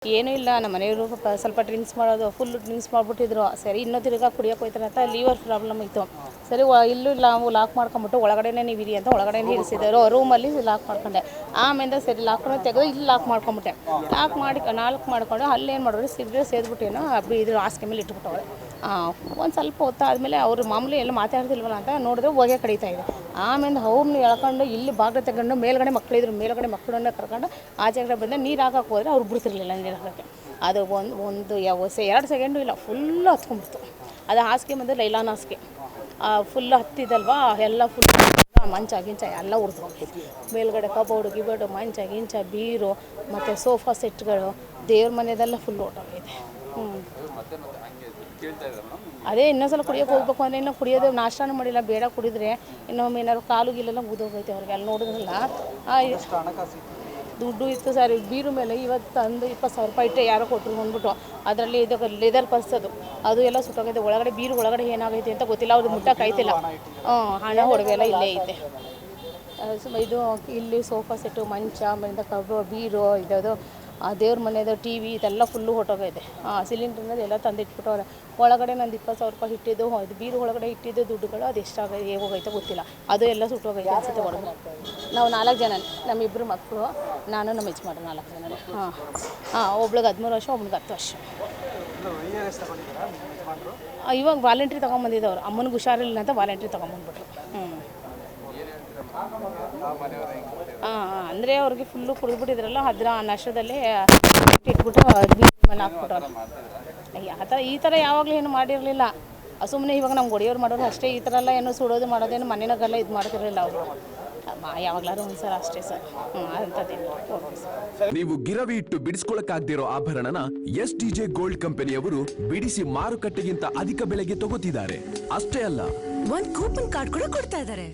ಏನೂ ಇಲ್ಲ ನಮ್ಮ ಮನೆಯವರು ಸ್ವಲ್ಪ ಡ್ರಿಂಕ್ಸ್ ಮಾಡೋದು ಫುಲ್ ಡ್ರಿಂಕ್ಸ್ ಮಾಡಿಬಿಟ್ಟಿದ್ರು. ಸರಿ ಇನ್ನೂ ತಿರ್ಗಾ ಕುಡಿಯೋಕೆ ಹೋಯ್ತಾರೆ ಅಂತ ಲಿವರ್ ಪ್ರಾಬ್ಲಮ್ ಇತ್ತು. ಸರಿ ಇಲ್ಲೂ ನಾವು ಲಾಕ್ ಮಾಡ್ಕೊಂಬಿಟ್ಟು ಒಳಗಡೆನೇ ನೀವು ಇರಿ ಅಂತ ಒಳಗಡೆನೇ ಇರಿಸಿದ್ರು. ರೂಮಲ್ಲಿ ಲಾಕ್ ಮಾಡ್ಕೊಂಡೆ. ಆಮೇಲೆ ಸರಿ ಲಾಕ್ನ ತೆಗೆದು ಇಲ್ಲಿ ಲಾಕ್ ಮಾಡ್ಕೊಂಬಿಟ್ಟೆ. ಲಾಕ್ ಮಾಡ್ಕೊಂಡು ಅಲ್ಲೇನು ಮಾಡಿದ್ರು ಸಿಗರೇಟ್ ಸೇದ್ಬಿಟ್ಟೇನೋ ಇದ್ರ ಹಾಸಿಗೆ ಮೇಲೆ ಇಟ್ಬಿಟ್ಟವ್ರೆ. ಒಂದು ಸ್ವಲ್ಪ ಹೊತ್ತಾದಮೇಲೆ ಅವರು ಮಾಮೂಲಿ ಎಲ್ಲ ಮಾತಾಡ್ತಿಲ್ವಲ್ಲ ಅಂತ ನೋಡಿದ್ರೆ ಹೊಗೆ ಕಡಿತಾ ಇದೆ. ಆಮೇಲೆ ಅವ್ರನ್ನ ಎಳ್ಕೊಂಡು ಇಲ್ಲಿ ಬಾಗಿಲು ತಗೊಂಡು ಮೇಲ್ಗಡೆ ಮಕ್ಕಳಿದ್ರು, ಮೇಲ್ಗಡೆ ಮಕ್ಕಳನ್ನ ಕರ್ಕೊಂಡು ಆಚೆಗಡೆ ಬಂದೆ. ನೀರು ಹಾಕಕ್ಕೆ ಹೋದರೆ ಅವ್ರು ಬಿಡ್ತಿರ್ಲಿಲ್ಲ ನೀರು ಹಾಕೋಕ್ಕೆ. ಅದು ಒಂದು 2 ಸೆಕೆಂಡು ಇಲ್ಲ, ಫುಲ್ಲು ಹತ್ಕೊಂಡ್ಬಿಡ್ತು. ಅದು ಹಾಸಿಗೆ ಬಂದು ಲೈಲಾನ್ ಹಾಸಿಗೆ ಫುಲ್ಲು ಹತ್ತಿದಲ್ವಾ, ಎಲ್ಲ ಫುಲ್ ಮಂಚ ಗಿಂಚ ಎಲ್ಲ ಉರಿದೋಗೈತೆ. ಮೇಲ್ಗಡೆ ಕಬೋರ್ಡು ಗಿಬೋರ್ಡು ಮಂಚ ಗಿಂಚ ಬೀರು ಮತ್ತು ಸೋಫಾ ಸೆಟ್ಗಳು ದೇವ್ರ ಮನೆಯದೆಲ್ಲ ಫುಲ್ ಹೊರ್ಟೋಗೈತೆ. ಅದೇ ಇನ್ನೊಂದ್ಸಲ ಕುಡಿಯೋಕೆ ಹೋಗ್ಬೇಕು ಅಂದರೆ ಇನ್ನೂ ಕುಡಿಯೋದು ನಾಷ್ಟಾನೂ ಮಾಡಿಲ್ಲ. ಬೇಡ ಕುಡಿದ್ರೆ ಇನ್ನೊಮ್ಮೆ ಏನಾದ್ರು ಕಾಲು ಗೀಲೆಲ್ಲ ಮುಗಿದೋಗೈತೆ ಅವ್ರಿಗೆ. ಅಲ್ಲಿ ನೋಡಿದ್ರಲ್ಲ ದುಡ್ಡು ಇತ್ತು ಸರ್ ಬೀರು ಮೇಲೆ. ಇವತ್ತು ತಂದು 20,000 ರೂಪಾಯಿ ಇಟ್ಟೆ ಯಾರೋ ಕೊಟ್ಟರು ಬಂದ್ಬಿಟ್ಟು. ಅದರಲ್ಲಿ ಇದು ಲೆದರ್ ಪರ್ಸ್ ಅದು ಎಲ್ಲ ಸುಟ್ಟೋಗೈತೆ. ಒಳಗಡೆ ಬೀರು ಒಳಗಡೆ ಏನಾಗೈತೆ ಅಂತ ಗೊತ್ತಿಲ್ಲ. ಅವ್ರು ಮುಟ್ಟಕ್ಕಾಯ್ತಿಲ್ಲ. ಹಣ ಒಡವೆ ಎಲ್ಲ ಇಲ್ಲೇ ಐತೆ. ಇದು ಇಲ್ಲಿ ಸೋಫಾ ಸೆಟ್ಟು ಮಂಚ ಆಮೇಲೆ ಬೀರು ಇದದು ದೇವ್ರ ಮನೆಯದು ಟಿ ವಿ ಇದೆಲ್ಲ ಫುಲ್ಲು ಹೊಟ್ಟೋಗೈತೆ. ಸಿಲಿಂಡ್ರ್ನಲ್ಲಿ ಎಲ್ಲ ತಂದಿಟ್ಬಿಟ್ಟವ್ರೆ. ಒಳಗಡೆ ನಂದು 20,000 ರೂಪಾಯಿ ಇಟ್ಟಿದ್ದು ಇದು ಬೀರು ಒಳಗಡೆ ಇಟ್ಟಿದ್ದು ದುಡ್ಡುಗಳು ಅದು ಎಷ್ಟಾಗೈತೆ ಹೇಗೋಗೈತೆ ಗೊತ್ತಿಲ್ಲ. ಅದು ಎಲ್ಲ ಸುಟ್ಟೋಗೈತೆ ಅನ್ಸುತ್ತೆ ಹೊರಗಡೆ. ನಾವು 4 ಜನ, ನಮ್ಮಿಬ್ಬರು ಮಕ್ಕಳು, ನಾನು ನಮ್ಮ ಯಜಮಾನ್ರು 4 ಜನ. ಒಬ್ಳಿಗೆ 13 ವರ್ಷ, ಒಬ್ಳಿಗೆ 10 ವರ್ಷ. ಇವಾಗ ವಾಲಂಟ್ರಿ ತೊಗೊಂಬಂದಿದ್ದವ್ರು. ಅಮ್ಮನಿಗೆ ಹುಷಾರಿಲ್ಲ ಅಂತ ವಾಲಂಟ್ರಿ ತೊಗೊಂಬಂದ್ಬಿಟ್ರು. ಅಂದರೆ ಅವ್ರಿಗೆ ಫುಲ್ಲು ಕುಡಿದ್ಬಿಟ್ಟಿದ್ರಲ್ಲ, ಅದರ ನಷ್ಟದಲ್ಲೇ ಇಟ್ಬಿಟ್ಟು ಮೇಲೆ ಹಾಕ್ಬಿಟ್ಟವ್ರು. ಈ ಥರ ಯಾವಾಗಲೂ ಏನು ಮಾಡಿರಲಿಲ್ಲ. ಸುಮ್ಮನೆ ಇವಾಗ ನಮ್ಗೆ ಹೊಡೆಯೋರು ಮಾಡೋರು ಅಷ್ಟೇ. ಈ ಥರ ಎಲ್ಲ ಏನೋ ಸುಡೋದು ಮಾಡೋದೇನು ಮನೆಯಾಗೆಲ್ಲ ಇದು ಮಾಡ್ತಿರಲಿಲ್ಲ ಅವರು. ಯಾವಾಗಲಾದ್ರು ಒಂದ್ಸಲ ಅಷ್ಟೇ ಸರ್. ಅಂಥದ್ದೇನು. ನೀವು ಗಿರವಿ ಇಟ್ಟು ಬಿಡಿಸ್ಕೊಳಕ್ಕಾಗ್ದಿರೋ ಆಭರಣನ STJ ಗೋಲ್ಡ್ ಕಂಪನಿಯವರು ಬಿಡಿಸಿ ಮಾರುಕಟ್ಟೆಗಿಂತ ಅಧಿಕ ಬೆಲೆಗೆ ತಗೋತಿದ್ದಾರೆ. ಅಷ್ಟೇ ಅಲ್ಲ, ಒಂದು ಕೂಪನ್ ಕಾರ್ಡ್ ಕೂಡ ಕೊಡ್ತಾ ಇದ್ದಾರೆ.